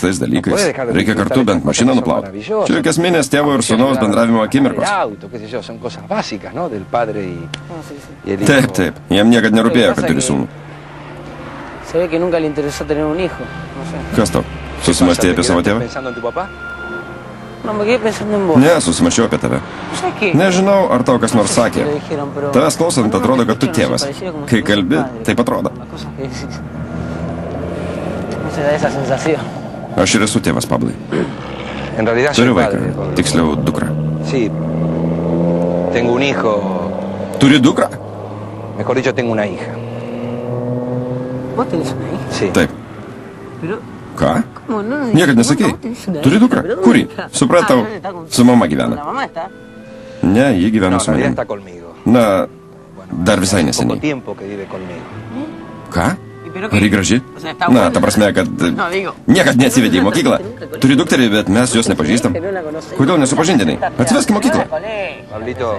paprastais dalykais. Reikia kartu bent mašiną nuplauti. Čia juk esminės tėvo ir sūnaus bendravimo akimirkos. Taip, taip. Jam niekad nerūpėjo, kad turi sūnų. Kas tau? Susimastė apie savo tėvą? Ne, susimašiau apie tave. Nežinau, ar tau kas nors sakė. Tavęs klausant, atrodo, kad tu tėvas. Kai kalbi, taip atrodo. Aš ir esu tėvas, Pablai. Turiu vaiką, tiksliau dukrą. Turi dukrą? Taip. Ką? Niekad nesakei. Turi dukrą? Kurį? Supratau, su mama gyvena. Ne, ji gyvena su manimi. Na, dar visai neseniai. Ką? Ar ji graži? Na, ta prasme, kad niekad neatsivedė į mokyklą. Turi dukterį, bet mes jos nepažįstam. Kodėl nesupažindinai? Atsivesk į mokyklą.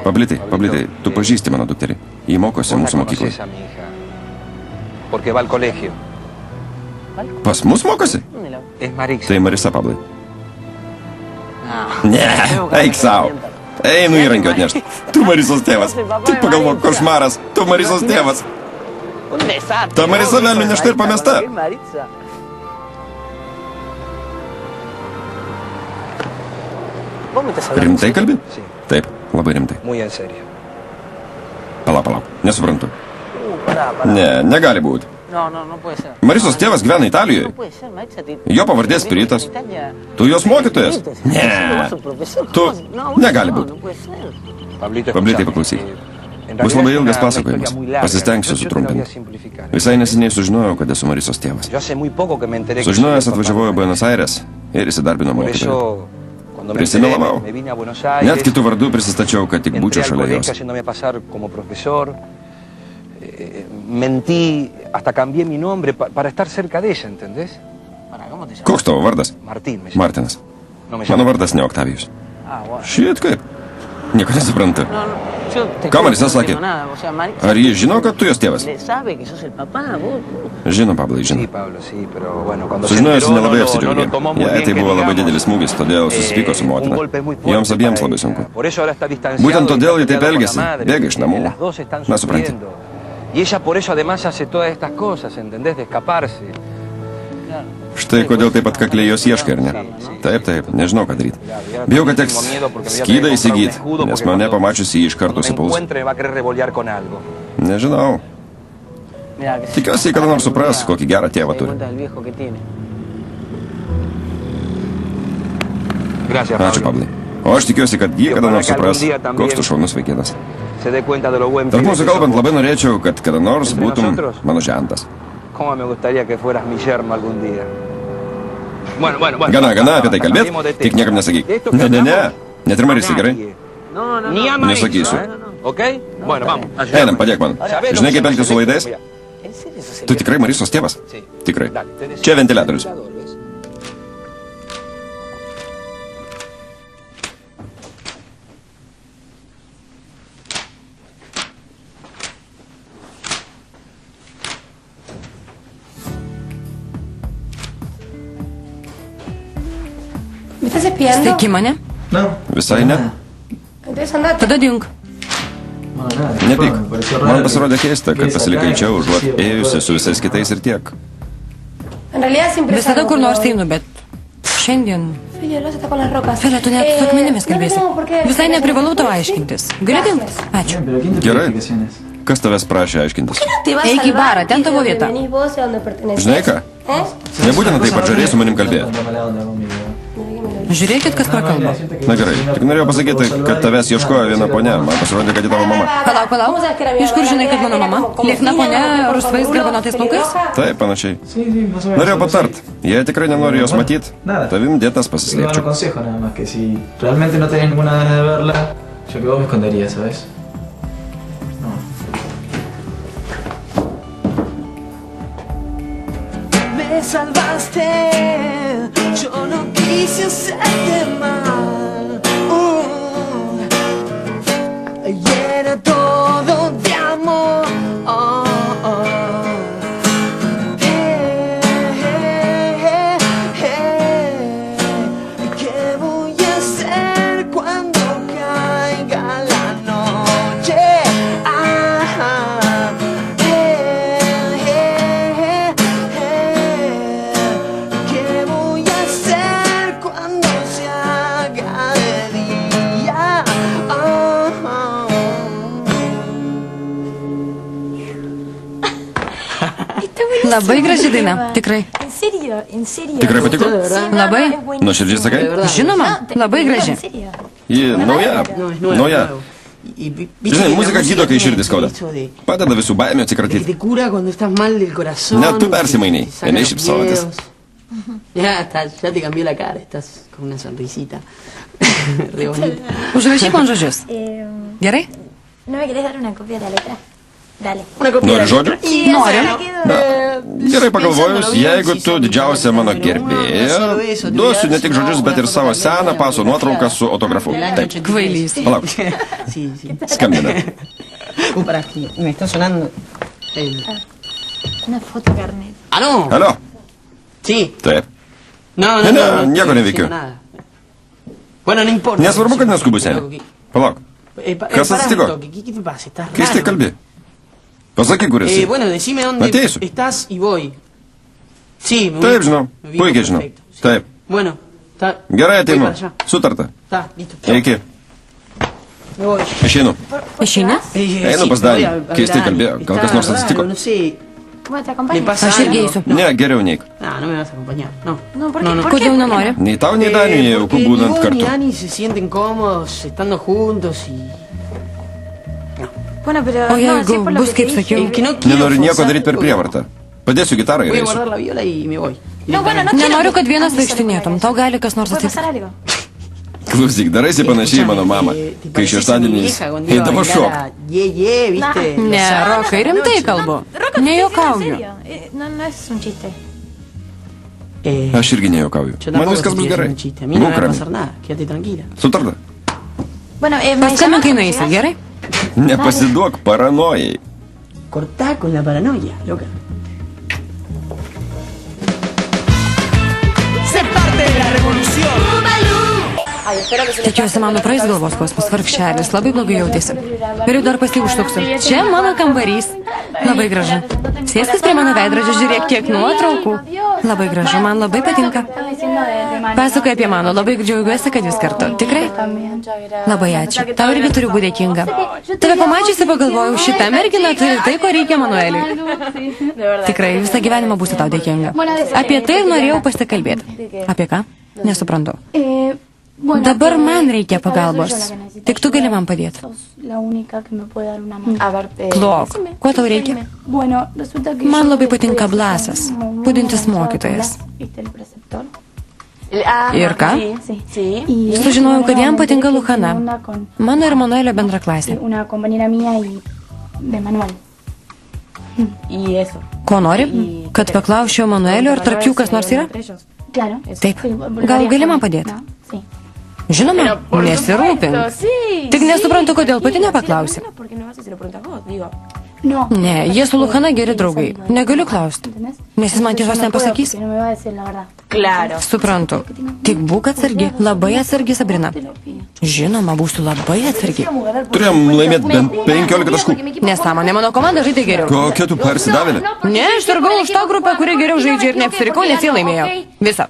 Pablitai, tu pažįsti mano dukterį. Ji mokosi mūsų mokykloje. Pas mus mokosi? Tai Marisa, Pablai. Ne, eik savo. Einu įrankio atnešti. Tu Marisos tėvas. Tik pagalvok, košmaras. Tu Marisos tėvas. Ta Marisa velnių nešta ir pamesta. Rimtai kalbi? Taip, labai rimtai. Palauk, nesuprantu. Ne, negali būti. Marisos tėvas gyvena Italijoje. Jo pavardės Spritas. Tu jos mokytojas? Ne. Tu negali būti. Pablitai, paklausyk. Bus labai ilgas pasakojimas. Pasistengsiu sutrumpinti. Visai neseniai sužinojau, kad esu Marisos tėvas. Sužinojęs atvažiavau į Buenos Aires ir įsidarbinau mokytoją. Prisimelavau. Net kitų vardų prisistačiau, kad tik būčiau šalia jos. Mentí, hasta cambié mi nombre para estar cerca de ella, ¿entendés? Koks tavo vardas? Martinas. Mano vardas ne Oktavijus. Šit kaip? Nieko nesuprantu. Ką Marisa sakė? Ar jis žino, kad tu jos tėvas? Žino, Pablai, žino. Sužinojusi nelabai apsidžiaugė. Jai tai buvo labai didelis smūgis, todėl susipyko su motina. Joms abiems labai sunku. Būtent todėl ji taip elgėsi. Bėga iš namų. Na, supranti. Y ella por eso además hace todas estas cosas, ¿entendés? De escaparse. Štai kodėl taip atkakliai jos ieškai, ar ne? Taip, nežinau, ką daryti. Bijau, kad teks skydą įsigyti, nes mane pamačiusi jį iš karto supuls. Nežinau. Tikiuosi, kada nors supras, kokį gerą tėvą turi. Ačiū, Pablai. O aš tikiuosi, kad jį kada nors supras, koks tu šaunus vaikinas. Tarp mūsų kalbant, labai norėčiau, kad kada nors būtum mano žentas. Gana apie tai kalbėt, tik niekam nesakyk. Ne, net ir Marisai, gerai? Nesakysiu. Einam, padėk man. Žinai, kaip elgtis su laidais? Tu tikrai Marisos tėvas? Tikrai. Čia ventiliatorius. Steiki mane? Visai ne. Tada dink. Nepyk. Man pasirodė keista, kad pasilikai čia užuot ėjusi su visais kitais ir tiek. Visada kur nors einu, bet šiandien... Felė, tu net su akmenimis kalbėsi. Visai neprivalau tau aiškintis. Gali dink? Ačiū. Gerai. Kas tavęs prašė aiškintis? Eik į barą, ten tavo vieta. Žinai ką? Nebūtina taip pat žariai su manim kalbėti. Žiūrėkit, kas prakalba. Na gerai, tik norėjau pasakyti, kad tavęs ieškojo viena ponia. Man pasirodė, kad ji tavo mama. Palauk. Iš kur žinai, kad mano mama? Liekna ponia, rusvais garbanotais plaukais? Taip, panašiai. Norėjau patart. Jei tikrai nenori jos matyti, tavim dėtas pasislėpčiau. Salvaste, yo no quise hacerte mal. Llena todo de amor. Labai graži daina, tikrai. Tikrai patiko? Labai. Nuoširdžiai sakai? Žinoma, labai graži. Ji nauja. Žinai, muzika gydo, kai širdis skauda. Padeda visų baimę atsikratyti. Net tu persimainiai, ėmė šypsotis. Ya te cambió la cara, estás con una sonrisita. Re bonita. Užrašyk man žodžius. Gerai? ¿No me querés dar una copia de la letra? Dale. Nori žodžių? Noriu. Gerai pagalvojus, jeigu tu didžiausia mano gerbėja, duosiu ne tik žodžius, bet ir savo seną paso nuotrauką su autografu. Taip. Kvailys. Palauk. Sí. Skambina. Para, me está sonando. Una foto carnet. ¡Ah, no! Alio? Sí. Taip. No, nieko neveikiu. Bueno, no importa. Nesvarbu, kad neskubu, seniai. Palauk. Kas atsitiko? ¿Qué te pasa? Estás Keistai kalbi. Pasakyk, kur esi. Bueno, decime dónde Ateisiu. estás y voy. Sí, me Taip, žinau. me ubico Puikiai žinau. perfecto, sí. Taip. Bueno, está. Gerai, Voy ateinu. para allá. Sutarta. Está, listo. Iki. Me voy. Išeinu. Išeini? Einu pas Danį. Keistai kalbėjo. Gal kas nors atsitiko? No sé. Bueno, te ¿Le acompaño. pasa Aš irgi algo? eisiu. Ne, geriau neik. No me vas a acompañar. No. No, ¿por qué? Kodėl nenori? Nei tau, nei Daniui nejauku būnant Ni kartu. Dani se sienten cómodos estando juntos y... Bueno, pero O no, si es jeigu por lo bus que te kaip dije. sakiau. Que no quiero Nenoriu nieko forzar daryti per algo. prievartą. Padėsiu gitarą ir Voy a eisiu. guardar la viola y me voy. No, bueno, no Nenoriu, kad quiero vienas que vaikštinėtum. Tau gali kas nors ¿Puede pasar atsitikti. algo? Klausyk, daraisi panašiai į mano mamą. Kai šeštadieniais eidavo šok. ¿viste? Ne, Rokai, rimtai kalbu. Nejuokauju. No es un chiste. Aš irgi nejuokauju. Yo Man tampoco viskas sé bus si es gerai. un chiste. A mí no Būk me va a rami. pasar nada. Quédate tranquila. Sutarta. Bueno, me Paskambink, llamas kai cuando nueisi, llegas. gerai? Nepasiduok paranojai. Cortá con la paranoia, loca. Sé parte de la revolución. Tikiuosi, mano praeis galvos kosmos vargšelis, labai blogai jautėsi. Geriau dar pas jį užtuksiu. Čia mano kambarys. Labai gražu. Sėskis prie mano veidrodžio, žiūrėk, kiek nuotraukų. Labai gražu, man labai patinka. Pasakoju apie mano, labai džiaugiuosi, kad jūs kartu. Tikrai? Labai ačiū. Tau irgi turiu būti dėkinga. Tave pamačiusi pagalvojau, šitą merginą turi tai, ko reikia Manueliui. Tikrai, visą gyvenimą būsiu tau dėkinga. Apie tai ir norėjau pasikalbėti. Apie ką? Nesuprantu. Dabar man reikia pagalbos. Tik tu gali man padėti. Klok, ko tau reikia? Man labai patinka Blasas, budintis mokytojas. Ir ką? Sužinojau, kad jam patinka Luhana, mano ir Manuelio bendra klasė. Ko nori? Kad paklausčiau Manuelio, ar tarp jų kas nors yra? Taip. Gal gali man padėti? Žinoma, nesirūpink. Tik nesuprantu, kodėl pati nepaklausi. Ne, jie su Luhana geri draugai. Negaliu klausti. Nes jis man tiesos nepasakys. Suprantu. Tik būk atsargi. Labai atsargi, Sabrina. Žinoma, būsiu labai atsargi. Turėjom laimėti bent 15 taškų. Nesąmonė, mano komanda žaidė geriau. Kokia tu parsidavėlė? Ne, aš sirgau už tą grupę, kuri geriau žaidžia ir neapsirikau, nes jie laimėjo. Visa.